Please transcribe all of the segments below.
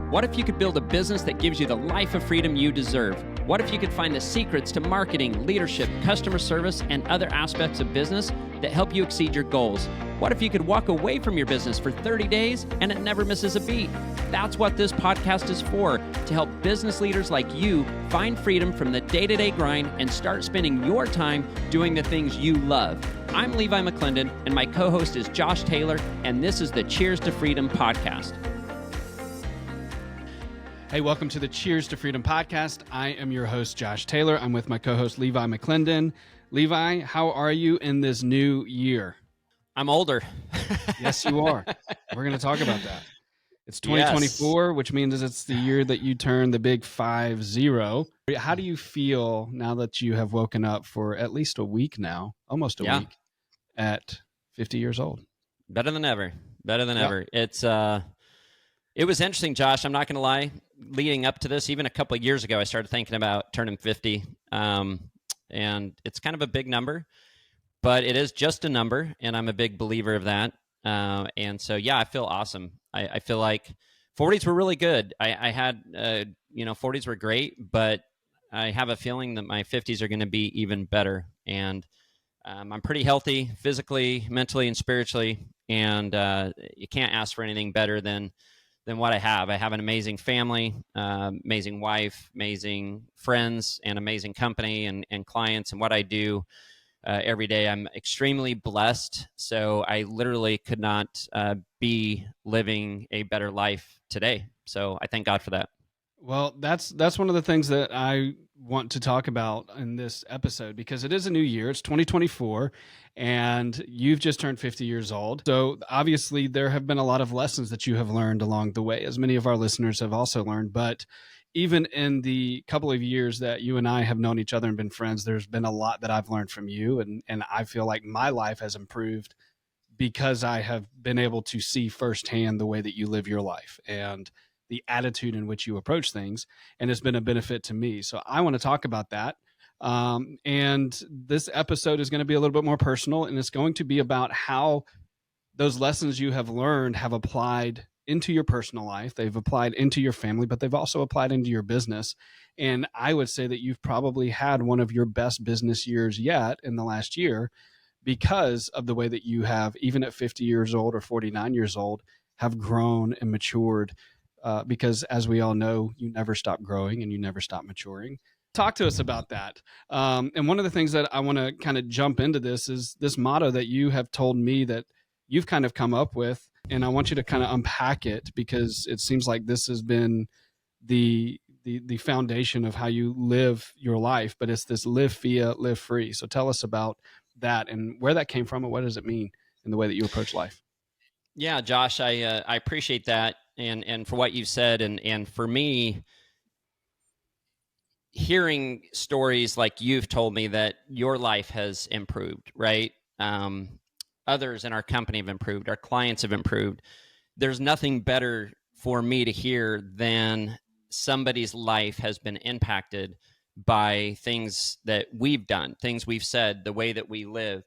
What if you could build a business that gives you the life of freedom you deserve? What if you could find the secrets to marketing, leadership, customer service, and other aspects of business that help you exceed your goals? What if you could walk away from your business for 30 days and it never misses a beat? That's what this podcast is for, to help business leaders like you find freedom from the day-to-day grind and start spending your time doing the things you love. I'm Levi McClendon, and my co-host is Josh Taylor, and this is the Cheers to Freedom podcast. Hey, welcome to the Cheers to Freedom podcast. I am your host, Josh Taylor. I'm with my co-host, Levi McClendon. Levi, how are you in this new year? I'm older. Yes, you are. We're going to talk about that. It's 2024, which means it's the year that you turn the big 50. How do you feel now that you have woken up for at least a week now, almost a week, at 50 years old? Better than ever. Better than ever. It was interesting, Josh. I'm not going to lie. Leading up to this, even a couple of years ago, I started thinking about turning 50. And it's kind of a big number, but it is just a number, and I'm a big believer of that. And so, I feel awesome. I feel like 40s were really good. I had, 40s were great, but I have a feeling that my 50s are going to be even better. And I'm pretty healthy physically, mentally, and spiritually. And you can't ask for anything better than what I have. I have an amazing family, amazing wife, amazing friends, and amazing company and clients. And what I do every day, I'm extremely blessed. So I literally could not be living a better life today. So I thank God for that. Well, that's one of the things that I want to talk about in this episode, because it is a new year. It's 2024, and you've just turned 50 years old. So obviously there have been a lot of lessons that you have learned along the way, as many of our listeners have also learned. But even in the couple of years that you and I have known each other and been friends, there's been a lot that I've learned from you. And I feel like my life has improved because I have been able to see firsthand the way that you live your life and the attitude in which you approach things, and it's been a benefit to me. So I want to talk about that. And this episode is going to be a little bit more personal, and it's going to be about how those lessons you have learned have applied into your personal life. They've applied into your family, but they've also applied into your business. And I would say that you've probably had one of your best business years yet in the last year, because of the way that you have, even at 50 years old or 49 years old, have grown and matured. Because as we all know, you never stop growing and you never stop maturing. Talk to us about that. And one of the things that I want to kind of jump into this is this motto that you have told me that you've kind of come up with. And I want you to kind of unpack it, because it seems like this has been the foundation of how you live your life, but it's this live fiat, live free. So tell us about that and where that came from and what does it mean in the way that you approach life? Yeah, Josh, I appreciate that. And for what you've said, and for me, hearing stories like you've told me that your life has improved, right? Others in our company have improved, our clients have improved. There's nothing better for me to hear than somebody's life has been impacted by things that we've done, things we've said, the way that we live.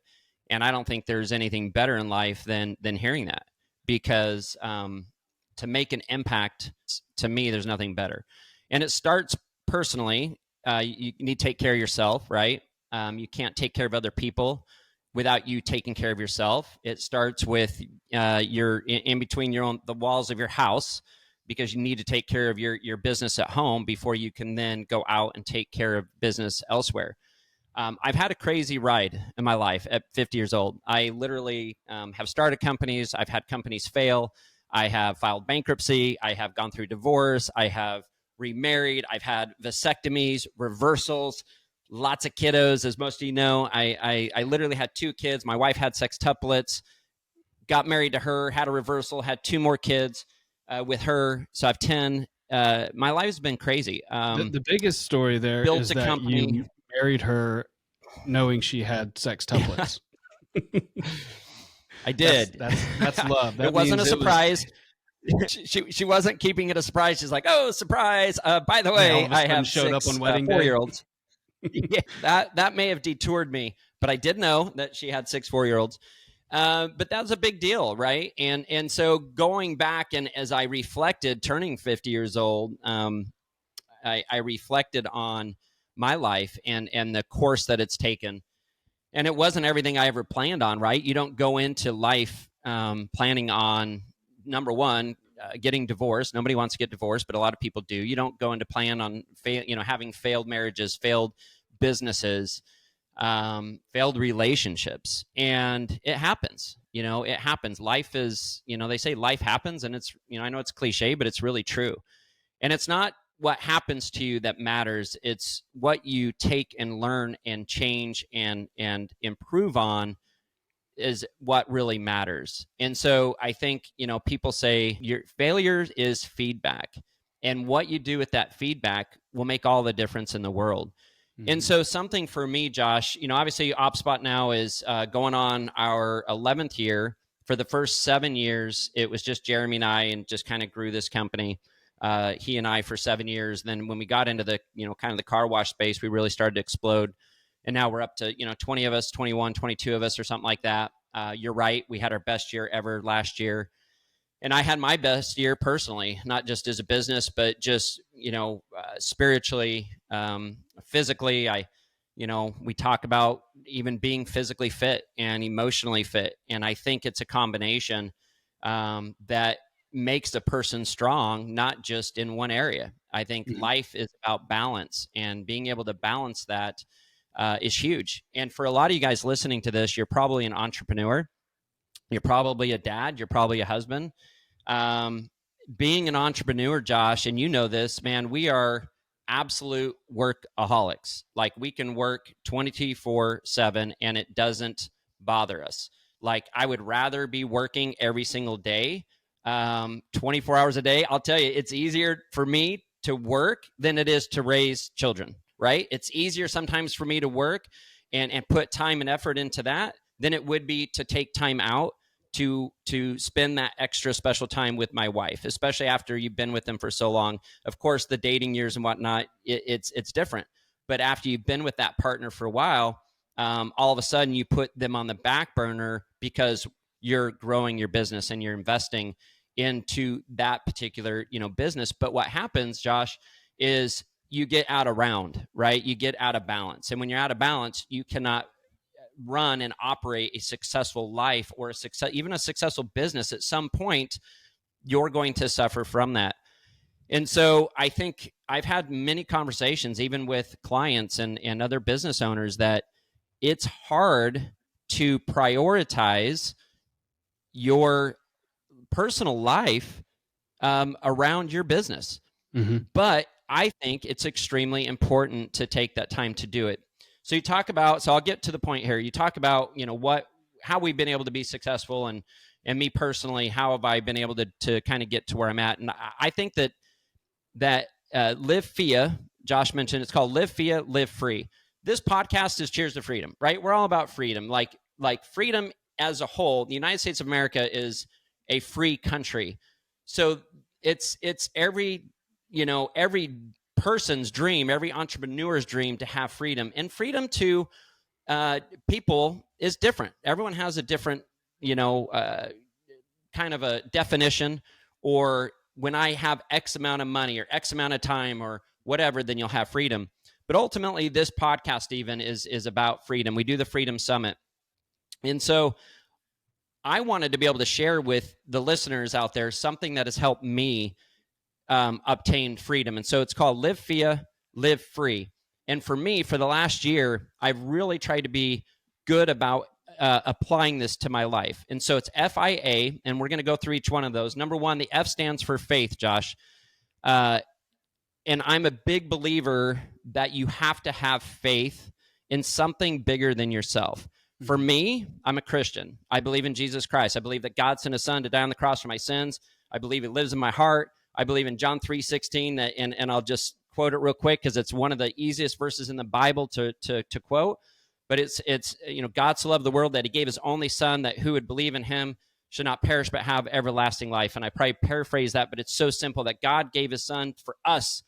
And I don't think there's anything better in life than hearing that, because to make an impact, to me, there's nothing better. And it starts personally. You need to take care of yourself, right? You can't take care of other people without you taking care of yourself. It starts with your in between the walls of your house, because you need to take care of your business at home before you can then go out and take care of business elsewhere. I've had a crazy ride in my life at 50 years old. I literally have started companies. I've had companies fail. I have filed bankruptcy. I have gone through divorce. I have remarried. I've had vasectomies, reversals, lots of kiddos. As most of you know, I literally had 2 kids. My wife had sextuplets, got married to her, had a reversal, had 2 more kids with her. So I have 10. My life's been crazy. The biggest story there is that company. You married her knowing she had sextuplets. I did. That's love. That it wasn't a surprise. She wasn't keeping it a surprise. She's like, "Oh, surprise! By the way, I have showed 6 up on wedding day. 4-year-olds." Yeah, that may have detoured me, but I did know that she had 6 4-year-olds. But that was a big deal, right? And so going back and as I reflected, turning 50 years old, I reflected on my life and the course that it's taken. And it wasn't everything I ever planned on, right? You don't go into life planning on, number one, getting divorced. Nobody wants to get divorced, but a lot of people do. You don't go into plan on having failed marriages, failed businesses, failed relationships, and it happens. It happens. Life is, they say life happens, and it's, I know it's cliche, but it's really true. And it's not what happens to you that matters. It's what you take and learn and change and improve on is what really matters. And so I think, people say your failure is feedback. And what you do with that feedback will make all the difference in the world. And so something for me, Josh, obviously OpSpot now is going on our 11th year. For the first 7 years, it was just Jeremy and I, and just kind of grew this company. He and I for 7 years. Then when we got into the, kind of the car wash space, we really started to explode. And now we're up to, 20 of us, 21, 22 of us or something like that. You're right. We had our best year ever last year. And I had my best year personally, not just as a business, but just, spiritually, physically. We talk about even being physically fit and emotionally fit. And I think it's a combination that makes a person strong, not just in one area. I think life is about balance, and being able to balance that is huge. And for a lot of you guys listening to this, you're probably an entrepreneur. You're probably a dad. You're probably a husband. Um, Being an entrepreneur, Josh, and you know this, man, we are absolute workaholics. Like, we can work 24/7 and it doesn't bother us. Like, I would rather be working every single day, 24 hours a day. I'll tell you, it's easier for me to work than it is to raise children, right? It's easier sometimes for me to work and put time and effort into that than it would be to take time out to spend that extra special time with my wife, especially after you've been with them for so long. Of course, the dating years and whatnot, it's different. But after you've been with that partner for a while, all of a sudden you put them on the back burner because you're growing your business and you're investing into that particular, business. But what happens, Josh, is you get out of round, right? You get out of balance. And when you're out of balance, you cannot run and operate a successful life or even a successful business. At some point, you're going to suffer from that. And so I think I've had many conversations, even with clients and other business owners, that it's hard to prioritize your personal life around your business. But I think it's extremely important to take that time to do it. So you talk about, so I'll get to the point here. You talk about, how we've been able to be successful, and me personally, how have I been able to kind of get to where I'm at? And I think that Live FIA, Josh mentioned, it's called Live FIA, Live Free. This podcast is Cheers to Freedom, right? We're all about freedom. Like freedom as a whole. The United States of America is a free country. So it's every person's dream, every entrepreneur's dream to have freedom. And freedom to people is different. Everyone has a different, kind of a definition. Or when I have X amount of money or X amount of time or whatever, then you'll have freedom. But ultimately, this podcast even is about freedom. We do the Freedom Summit. And so I wanted to be able to share with the listeners out there something that has helped me obtain freedom. And so it's called Live FIA, Live Free. And for me, for the last year, I've really tried to be good about applying this to my life. And so it's FIA, and we're going to go through each one of those. Number one, the F stands for faith, Josh. And I'm a big believer that you have to have faith in something bigger than yourself. For me, I'm a Christian. I believe in Jesus Christ. I believe that God sent his son to die on the cross for my sins. I believe it lives in my heart. I believe in John 3:16, that, and I'll just quote it real quick because it's one of the easiest verses in the Bible to quote. But it's God so loved the world that he gave his only son, that who would believe in him should not perish but have everlasting life. And I probably paraphrase that, but it's so simple that God gave his son for us.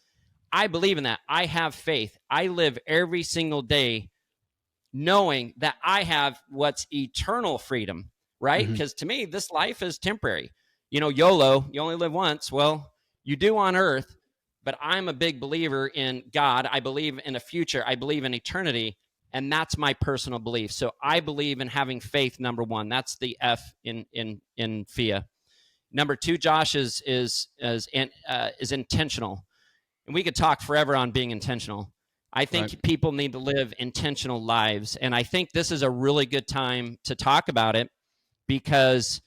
I believe in that. I have faith. I live every single day knowing that I have what's eternal freedom, right? Mm-hmm. Because to me, this life is temporary. YOLO, you only live once. Well, you do on earth, but I'm a big believer in God. I believe in a future. I believe in eternity. And that's my personal belief. So I believe in having faith, number one. That's the F in FIA. Number two, Josh, is intentional. And we could talk forever on being intentional. I think Right. people need to live intentional lives. And I think this is a really good time to talk about it because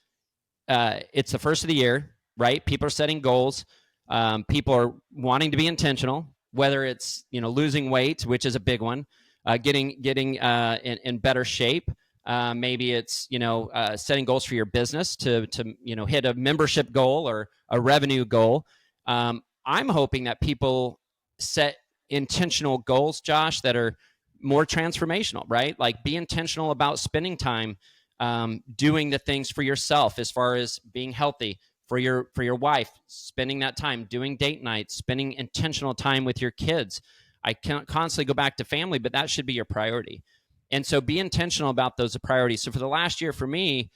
it's the first of the year, right? People are setting goals. People are wanting to be intentional, whether it's losing weight, which is a big one, getting in better shape. Maybe it's setting goals for your business to hit a membership goal or a revenue goal. I'm hoping that people set intentional goals, Josh, that are more transformational, right? Like be intentional about spending time doing the things for yourself as far as being healthy, for your wife, spending that time doing date nights, spending intentional time with your kids. I can't constantly go back to family, but that should be your priority. And so be intentional about those priorities. So for the last year for me,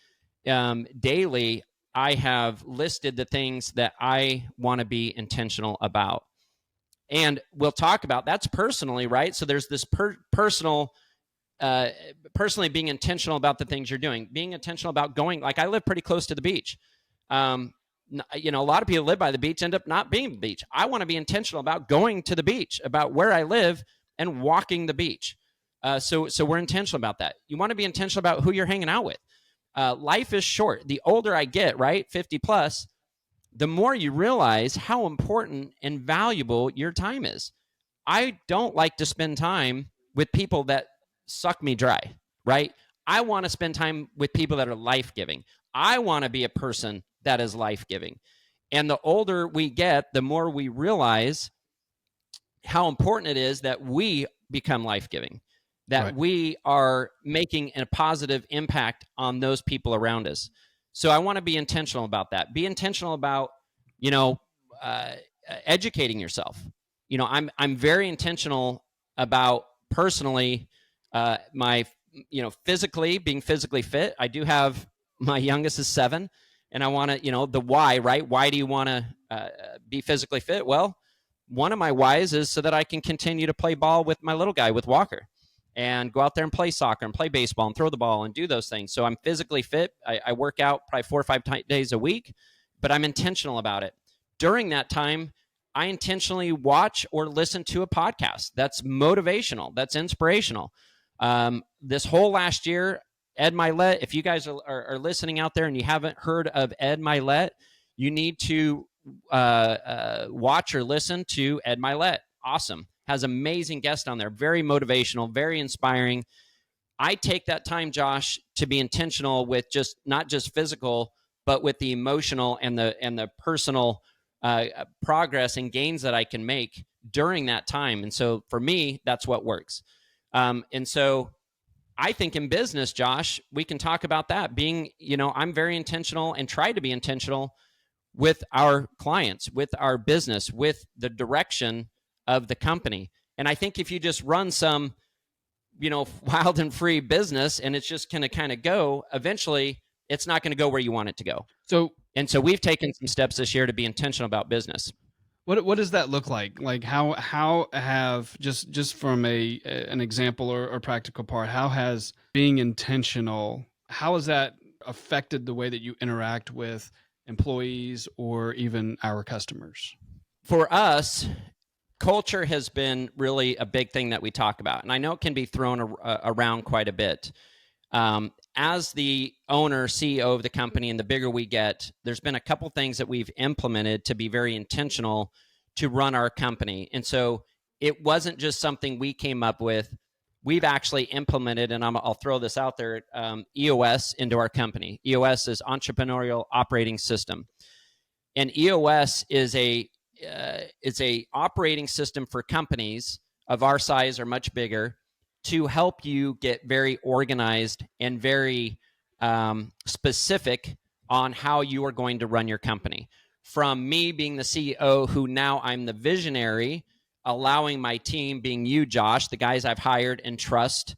daily, I have listed the things that I want to be intentional about. And we'll talk about that's personally, right? So there's this personally being intentional about the things you're doing, being intentional about going. Like I live pretty close to the beach. A lot of people live by the beach, end up not being at the beach. I want to be intentional about going to the beach, about where I live, and walking the beach. So we're intentional about that. You want to be intentional about who you're hanging out with. Life is short. The older I get, right, 50 plus, the more you realize how important and valuable your time is. I don't like to spend time with people that suck me dry, right? I want to spend time with people that are life giving. I want to be a person that is life giving. And the older we get, the more we realize how important it is that we become life giving, that Right. we are making a positive impact on those people around us. So I want to be intentional about that. Be intentional about, you know, uh, educating yourself. I'm very intentional about personally my, physically being physically fit. I do have my youngest is 7, and I want to, the why, right? Why do you want to be physically fit? Well, one of my whys is so that I can continue to play ball with my little guy, with Walker, and go out there and play soccer and play baseball and throw the ball and do those things. So I'm physically fit. I work out probably 4 or 5 days a week, but I'm intentional about it. During that time, I intentionally watch or listen to a podcast that's motivational, that's inspirational. This whole last year, Ed Milet, if you guys are listening out there and you haven't heard of Ed Milet, you need to watch or listen to Ed Milet. Awesome. Has amazing guests on there. Very motivational, very inspiring. I take that time, Josh, to be intentional with just not just physical, but with the emotional and the personal progress and gains that I can make during that time. And so for me, that's what works. And so I think in business, Josh, we can talk about that. I'm very intentional and try to be intentional with our clients, with our business, with the direction of the company. And I think if you just run some, wild and free business and it's just going to kind of go, eventually it's not going to go where you want it to go. And so we've taken some steps this year to be intentional about business. What does that look like? Like how have just from an example or practical part, how has being intentional, how has that affected the way that you interact with employees or even our customers? For us, culture has been really a big thing that we talk about, and I know it can be thrown around quite a bit. As the owner, CEO of the company, and the bigger we get, there's been a couple things that we've implemented to be very intentional to run our company. And so it wasn't just something we came up with. We've actually implemented, and I'll throw this out there, EOS into our company. EOS is Entrepreneurial Operating System. And EOS is a operating system for companies of our size or much bigger to help you get very organized and very specific on how you are going to run your company. From me being the CEO, who now I'm the visionary, allowing my team, being you, Josh, the guys I've hired and trust,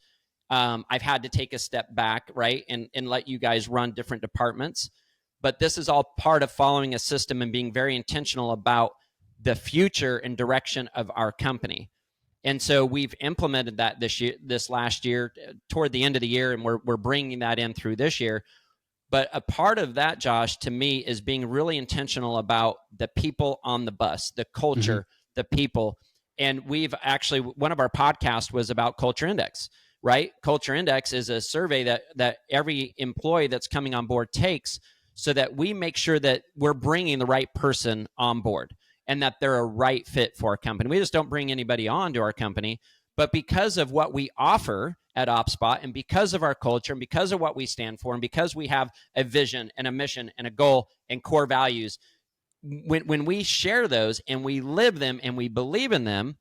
I've had to take a step back, right, and let you guys run different departments. But this is all part of following a system and being very intentional about the future and direction of our company. And so we've implemented that this last year, toward the end of the year, and we're bringing that in through this year. But a part of that, Josh, to me, is being really intentional about the people on the bus, the culture, the people. And we've actually, one of our podcasts was about Culture Index, right? Culture Index is a survey that every employee that's coming on board takes, so that we make sure that we're bringing the right person on board and that they're a right fit for our company. We just don't bring anybody on to our company, but because of what we offer at OpSpot, and because of our culture, and because of what we stand for, and because we have a vision and a mission and a goal and core values, when we share those and we live them and we believe in them,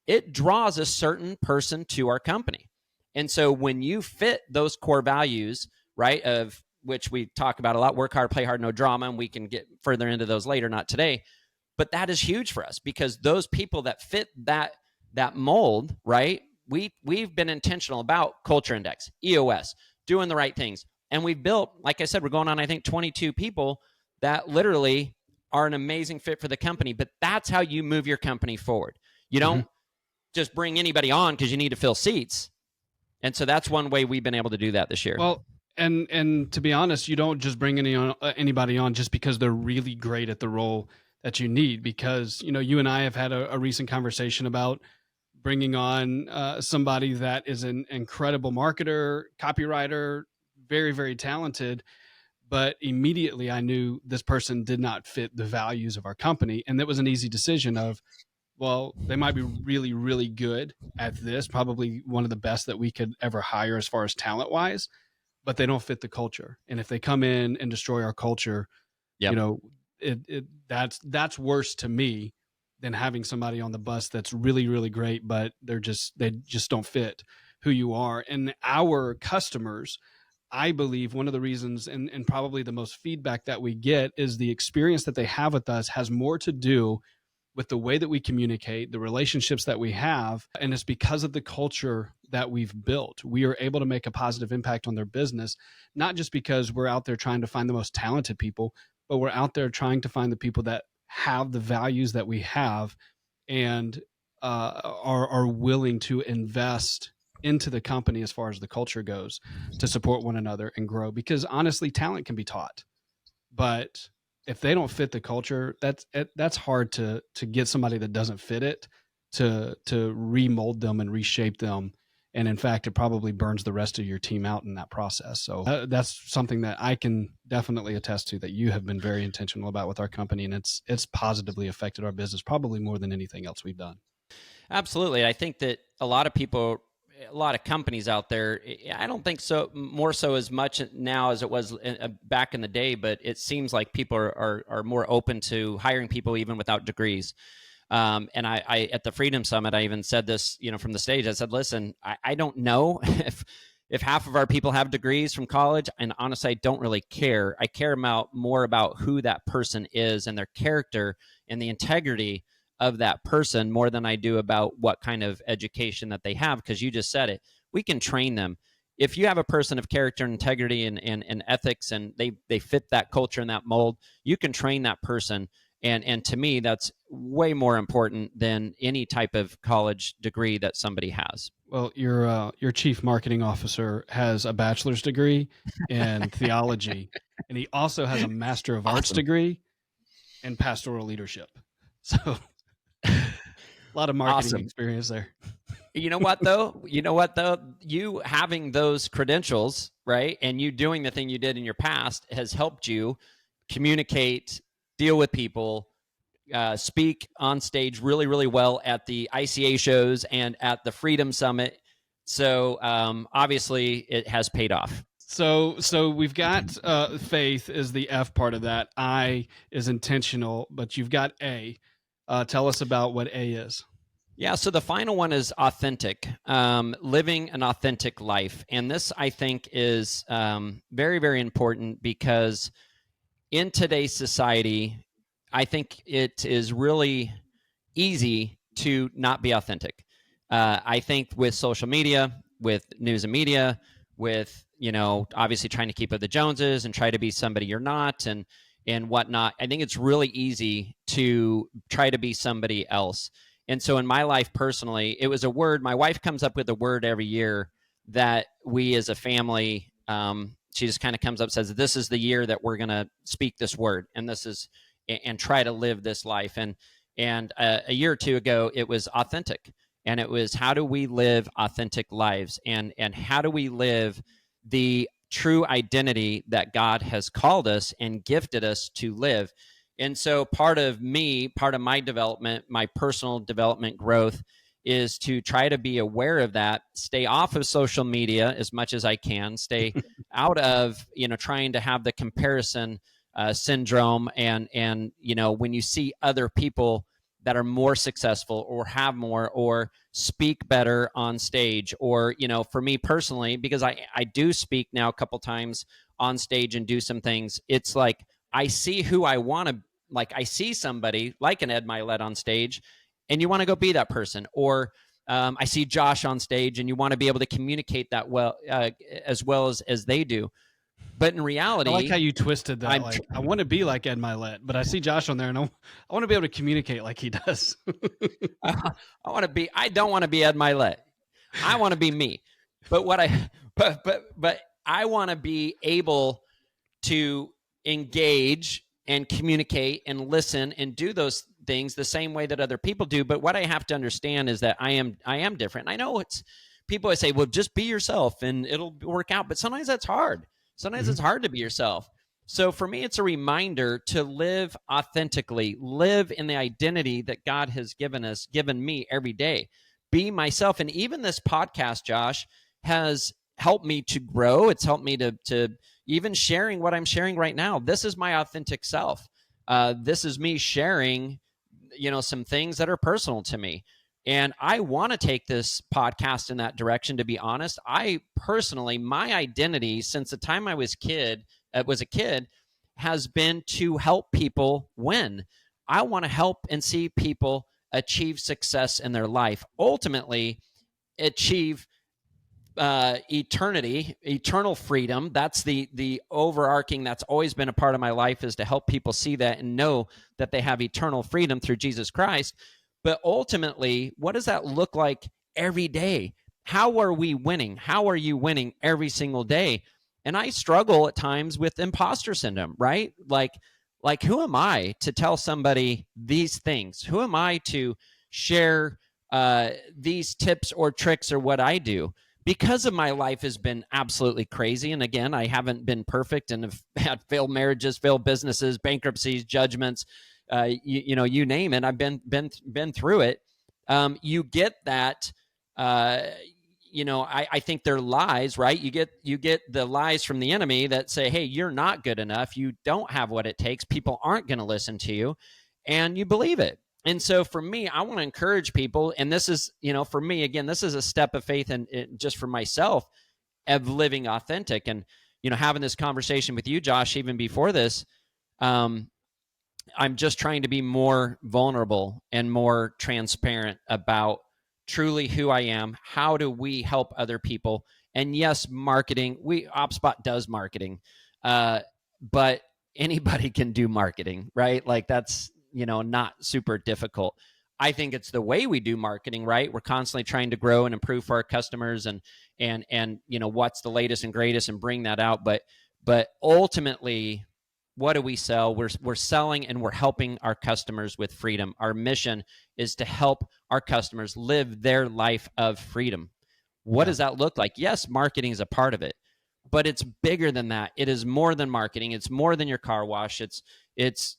it draws a certain person to our company. And so when you fit those core values, right, of which we talk about a lot, work hard, play hard, no drama, and we can get further into those later, not today, but that is huge for us, because those people that fit that mold, right? We've been intentional about Culture Index, EOS, doing the right things. And we've built, like I said, we're going on, I think, 22 people that literally are an amazing fit for the company. But that's how you move your company forward. You don't just bring anybody on because you need to fill seats. And so that's one way we've been able to do that this year. Well, and to be honest, you don't just bring anybody on just because they're really great at the role that you need. Because you and I have had a recent conversation about bringing on somebody that is an incredible marketer, copywriter, very, very talented. But immediately I knew this person did not fit the values of our company. And that was an easy decision of, well, they might be really, really good at this, probably one of the best that we could ever hire as far as talent wise, but they don't fit the culture. And if they come in and destroy our culture, that's worse to me than having somebody on the bus that's really, really great, but they just don't fit who you are. And our customers, I believe one of the reasons and probably the most feedback that we get is the experience that they have with us has more to do with the way that we communicate, the relationships that we have. And it's because of the culture that we've built. We are able to make a positive impact on their business, not just because we're out there trying to find the most talented people, but we're out there trying to find the people that have the values that we have and are willing to invest into the company as far as the culture goes to support one another and grow. Because honestly, talent can be taught, but if they don't fit the culture, that's hard to get somebody that doesn't fit it to remold them and reshape them. And in fact, it probably burns the rest of your team out in that process. So that's something that I can definitely attest to, that you have been very intentional about with our company, and it's positively affected our business probably more than anything else we've done. Absolutely. I think that a lot of people, a lot of companies out there, I don't think so more so as much now as it was back in the day, but it seems like people are more open to hiring people even without degrees. And I at the Freedom Summit, I even said this, from the stage. I said, listen, I don't know if half of our people have degrees from college, and honestly, I don't really care. I care more about who that person is and their character and the integrity of that person more than I do about what kind of education that they have. Because you just said it, we can train them. If you have a person of character and integrity and ethics, and they fit that culture and that mold, you can train that person. And to me, that's way more important than any type of college degree that somebody has. Well, your chief marketing officer has a bachelor's degree in theology, and he also has a Master of Arts degree in pastoral leadership. So a lot of marketing experience there. You know what though? You having those credentials, right, and you doing the thing you did in your past has helped you communicate, deal with people, speak on stage really, really well at the ICA shows and at the Freedom Summit. So obviously, it has paid off. So we've got faith is the F part of that. I is intentional, but you've got A. Tell us about what A is. Yeah, so the final one is authentic, living an authentic life. And this, I think, is very, very important, because in today's society, I think it is really easy to not be authentic. I think with social media, with news and media, with, obviously trying to keep up the Joneses and try to be somebody you're not, and whatnot. I think it's really easy to try to be somebody else. And so in my life personally, it was a word. My wife comes up with a word every year that we as a family, she just kind of comes up and says, this is the year that we're going to speak this word, and this is, and try to live this life. And a year or two ago, it was authentic. And it was, how do we live authentic lives? And how do we live the true identity that God has called us and gifted us to live? And so part of my development, my personal development growth, is to try to be aware of that, stay off of social media as much as I can, stay out of, trying to have the comparison syndrome. And, when you see other people that are more successful or have more or speak better on stage, or, for me personally, because I do speak now a couple times on stage and do some things, it's like I see who I want to, like I see somebody like an Ed Milet on stage, and you want to go be that person. Or I see Josh on stage, and you want to be able to communicate that as well as they do. But in reality, I like how you twisted that. I want to be like Ed Milet, but I see Josh on there, and I want to be able to communicate like he does. I don't want to be Ed Milet. I want to be me. But but I want to be able to engage and communicate and listen and do those things the same way that other people do. But what I have to understand is that I am different. And I know it's, people always say, well, just be yourself and it'll work out. But sometimes that's hard. Sometimes it's hard to be yourself. So for me, it's a reminder to live authentically, live in the identity that God has given me every day, be myself. And even this podcast, Josh, has helped me to grow. It's helped me to even sharing what I'm sharing right now. This is my authentic self. This is me sharing, some things that are personal to me. And I want to take this podcast in that direction, to be honest. I personally, my identity since the time I was a kid has been to help people win. I want to help and see people achieve success in their life, ultimately achieve eternal freedom. That's the overarching, that's always been a part of my life, is to help people see that and know that they have eternal freedom through Jesus Christ. But ultimately, what does that look like every day? How are we winning? How are you winning every single day? And I struggle at times with imposter syndrome, right? Like who am I to tell somebody these things? Who am I to share these tips or tricks or what I do? Because of my life has been absolutely crazy. And again, I haven't been perfect and have had failed marriages, failed businesses, bankruptcies, judgments, you name it. I've been through it. You get that, I think they're lies, right? You get the lies from the enemy that say, hey, you're not good enough. You don't have what it takes. People aren't going to listen to you, and you believe it. And so for me, I want to encourage people. And this is, for me, again, this is a step of faith, and just for myself, of living authentic. And, having this conversation with you, Josh, even before this, I'm just trying to be more vulnerable and more transparent about truly who I am. How do we help other people? And yes, marketing, OpSpot does marketing, but anybody can do marketing, right? Like that's, not super difficult. I think it's the way we do marketing, right? We're constantly trying to grow and improve for our customers, and what's the latest and greatest, and bring that out. But ultimately, what do we sell? We're selling, and we're helping our customers with freedom. Our mission is to help our customers live their life of freedom. What does that look like? Yes, marketing is a part of it, but it's bigger than that. It is more than marketing. It's more than your car wash. It's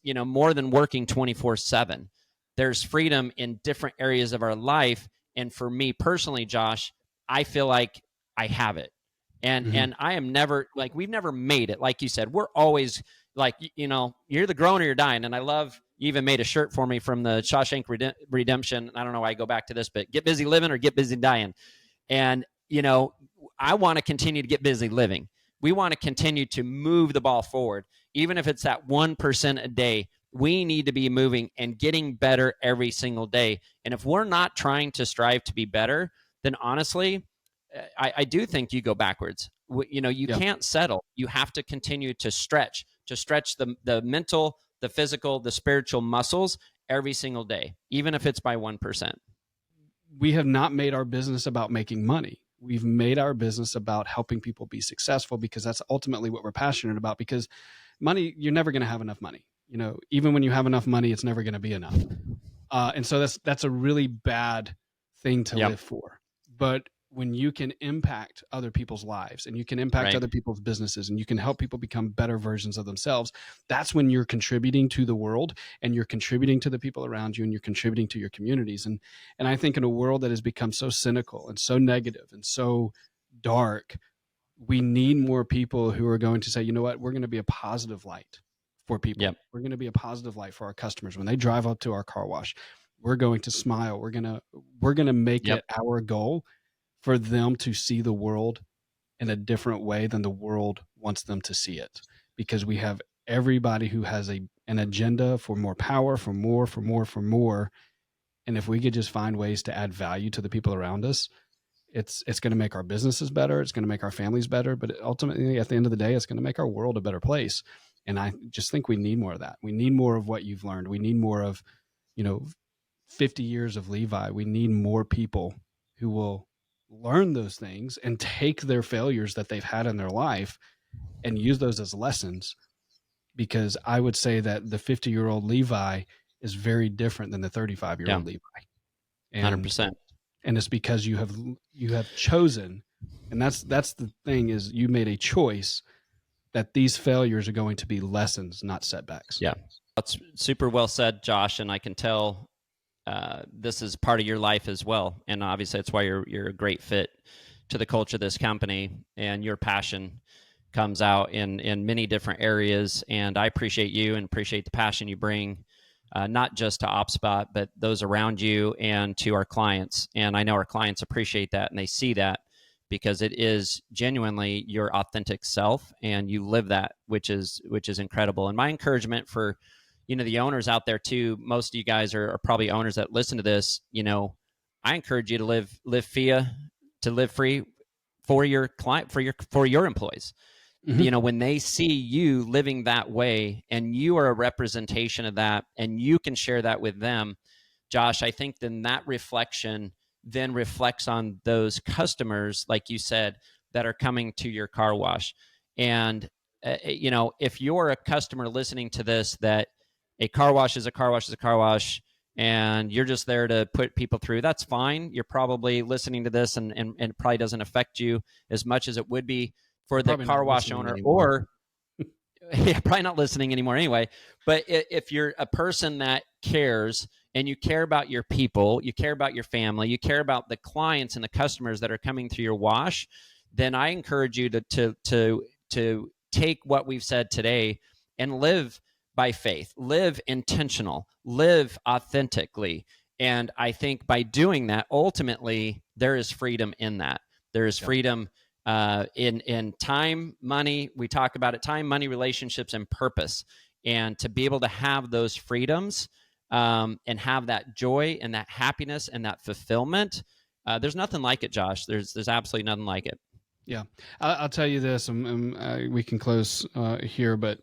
more than working 24/7. There's freedom in different areas of our life. And for me personally, Josh, I feel like I have it. And I am never, like, we've never made it. Like you said, we're always like, you're the growing or you're dying. And I love, you even made a shirt for me from the Shawshank Redemption. I don't know why I go back to this, but get busy living or get busy dying. And, I want to continue to get busy living. We want to continue to move the ball forward. Even if it's that 1% a day, we need to be moving and getting better every single day. And if we're not trying to strive to be better, then honestly, I do think you go backwards. You Yeah. can't settle. You have to continue to stretch the mental, the physical, the spiritual muscles every single day, even if it's by 1%. We have not made our business about making money. We've made our business about helping people be successful, because that's ultimately what we're passionate about. Because money, you're never going to have enough money. Even when you have enough money, it's never going to be enough. And so that's a really bad thing to Yep. live for. But when you can impact other people's lives, and you can impact Right. other people's businesses, and you can help people become better versions of themselves, that's when you're contributing to the world, and you're contributing to the people around you, and you're contributing to your communities. And I think in a world that has become so cynical and so negative and so dark, we need more people who are going to say, you know what, we're going to be a positive light for people. Yep. We're going to be a positive light for our customers. When they drive up to our car wash, we're going to smile. We're going to make Yep. it our goal for them to see the world in a different way than the world wants them to see it, because we have everybody who has an agenda for more power, for more, for more, for more. And if we could just find ways to add value to the people around us, it's going to make our businesses better. It's going to make our families better. But ultimately, at the end of the day, it's going to make our world a better place. And I just think we need more of that. We need more of what you've learned. We need more of, 50 years of Levi. We need more people who will learn those things and take their failures that they've had in their life and use those as lessons. Because I would say that the 50-year-old Levi is very different than the 35-year-old Yeah. Levi. And 100%. it's because you have chosen, and that's the thing, is you made a choice that these failures are going to be lessons, not setbacks. Yeah. That's super well said, Josh. And I can tell this is part of your life as well. And obviously, that's why you're a great fit to the culture of this company, and your passion comes out in many different areas. And I appreciate you and appreciate the passion you bring, not just to OpSpot, but those around you and to our clients. And I know our clients appreciate that, and they see that, because it is genuinely your authentic self, and you live that, which is incredible. And my encouragement for the owners out there too, most of you guys are probably owners that listen to this. I encourage you to live free for your client, for your employees. Mm-hmm. When they see you living that way, and you are a representation of that, and you can share that with them, Josh, I think then that reflection then reflects on those customers, like you said, that are coming to your car wash. And if you're a customer listening to this, that a car wash is a car wash is a car wash, and you're just there to put people through, that's fine. You're probably listening to this, and it probably doesn't affect you as much as it would be for the Probably not car wash listening owner, anymore. or yeah, probably not listening anymore anyway. But if you're a person that cares, and you care about your people, you care about your family, you care about the clients and the customers that are coming through your wash, then I encourage you to take what we've said today and live by faith, live intentional, live authentically. And I think by doing that, ultimately, there is freedom in that. There is freedom in time, money. We talk about it: time, money, relationships, and purpose. And to be able to have those freedoms, and have that joy and that happiness and that fulfillment, there's nothing like it, Josh. There's absolutely nothing like it. Yeah. I'll tell you this, and we can close here, but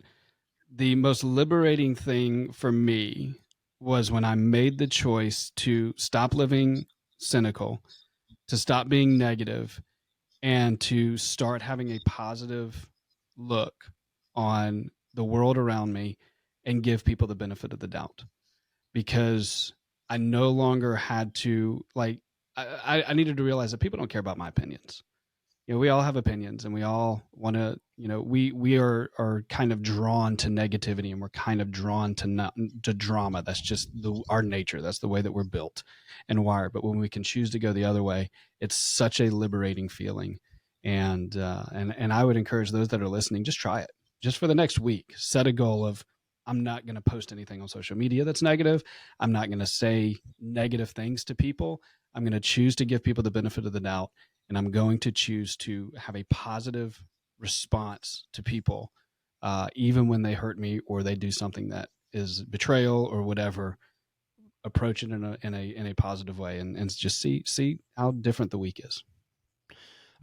the most liberating thing for me was when I made the choice to stop living cynical, to stop being negative, and to start having a positive look on the world around me and give people the benefit of the doubt. Because I no longer had to, like, I needed to realize that people don't care about my opinions. We all have opinions, and we all want to, we are kind of drawn to negativity, and we're kind of drawn to drama. That's just our nature. That's the way that we're built and wired. But when we can choose to go the other way, it's such a liberating feeling. And I would encourage those that are listening, just try it. Just for the next week, set a goal of, I'm not going to post anything on social media that's negative. I'm not going to say negative things to people. I'm going to choose to give people the benefit of the doubt, and I'm going to choose to have a positive response to people, even when they hurt me or they do something that is betrayal or whatever. Approach it in a positive way, and just see how different the week is.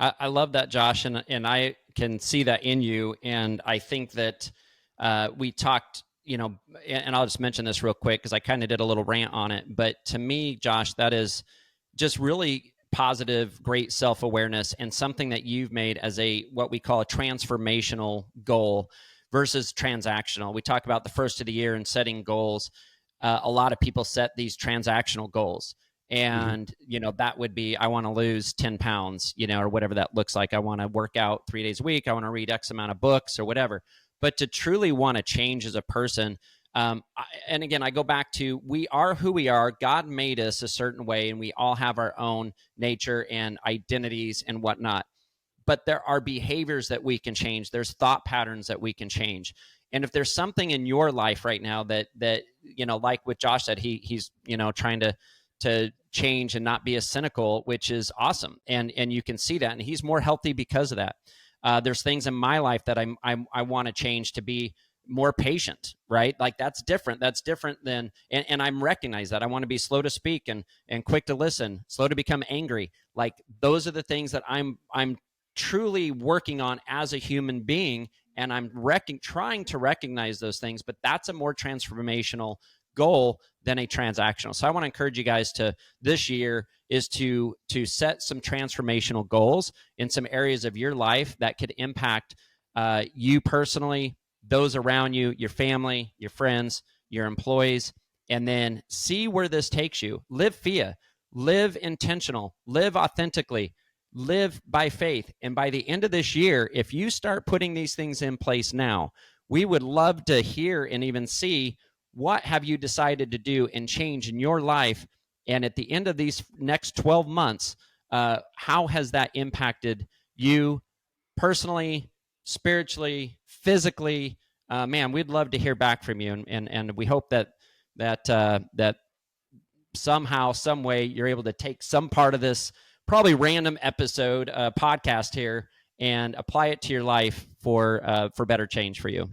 I love that, Josh, and I can see that in you. And I think that we talked, and I'll just mention this real quick because I kind of did a little rant on it. But to me, Josh, that is just really positive, great self awareness, and something that you've made as a what we call a transformational goal versus transactional. We talk about the first of the year and setting goals. A lot of people set these transactional goals, and that would be, I want to lose 10 pounds, or whatever that looks like. I want to work out 3 days a week. I want to read X amount of books or whatever. But to truly want to change as a person, and again, I go back to, we are who we are. God made us a certain way, and we all have our own nature and identities and whatnot. But there are behaviors that we can change. There's thought patterns that we can change. And if there's something in your life right now that like what Josh said, he's trying to change and not be as cynical, which is awesome, and you can see that, and he's more healthy because of that. There's things in my life that I want to change to be more patient, right? Like that's different than, and I'm recognize that I want to be slow to speak and quick to listen, slow to become angry. Like those are the things that I'm truly working on as a human being, and I'm trying to recognize those things. But that's a more transformational goal than a transactional. So I want to encourage you guys to, this year, is to set some transformational goals in some areas of your life that could impact you personally, those around you, your family, your friends, your employees, and then see where this takes you. Live FIA, live intentional, live authentically, live by faith. And by the end of this year, if you start putting these things in place now, we would love to hear and even see what have you decided to do and change in your life. And at the end of these next 12 months, how has that impacted you personally, spiritually, physically? Man, we'd love to hear back from you. And we hope that somehow, some way, you're able to take some part of this probably random episode podcast here and apply it to your life for better change for you.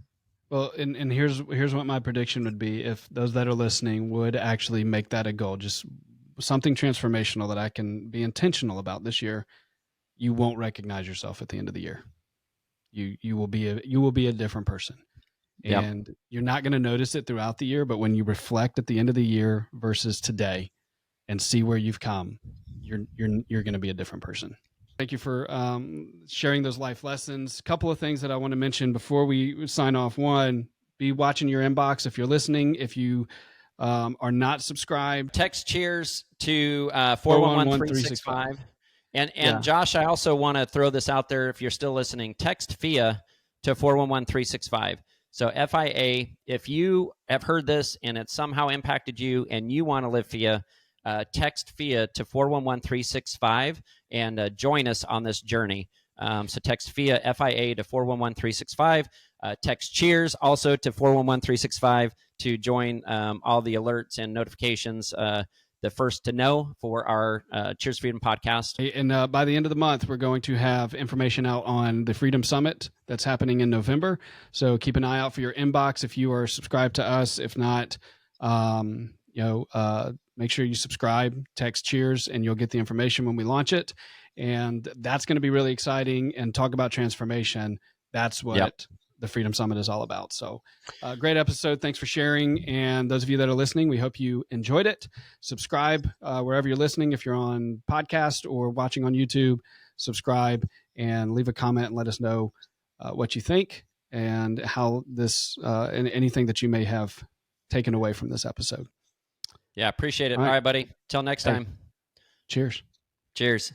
Well, and here's what my prediction would be if those that are listening would actually make that a goal, just something transformational that I can be intentional about this year. You won't recognize yourself at the end of the year. You will be a different person. Yep. And you're not going to notice it throughout the year, but when you reflect at the end of the year versus today and see where you've come, you're going to be a different person. Thank you for sharing those life lessons. A couple of things that I want to mention before we sign off. One, be watching your inbox if you're listening. If you are not subscribed, text cheers to 411-365. And yeah. Josh, I also want to throw this out there. If you're still listening, text FIA to 411-365. So FIA, if you have heard this and it somehow impacted you and you want to live FIA, text FIA to 411-365 and join us on this journey. So text FIA, FIA to 411-365. Text cheers also to 411-365 to join all the alerts and notifications, the first to know for our Cheers Freedom podcast. And by the end of the month, we're going to have information out on the Freedom Summit that's happening in November. So keep an eye out for your inbox if you are subscribed to us. If not, make sure you subscribe, text cheers, and you'll get the information when we launch it. And that's going to be really exciting. And talk about transformation. That's what the Freedom Summit is all about. So great episode. Thanks for sharing. And those of you that are listening, we hope you enjoyed it. Subscribe wherever you're listening. If you're on podcast or watching on YouTube, subscribe and leave a comment and let us know what you think and how this and anything that you may have taken away from this episode. Yeah, appreciate it. All right, buddy. Till next time. Cheers. Cheers.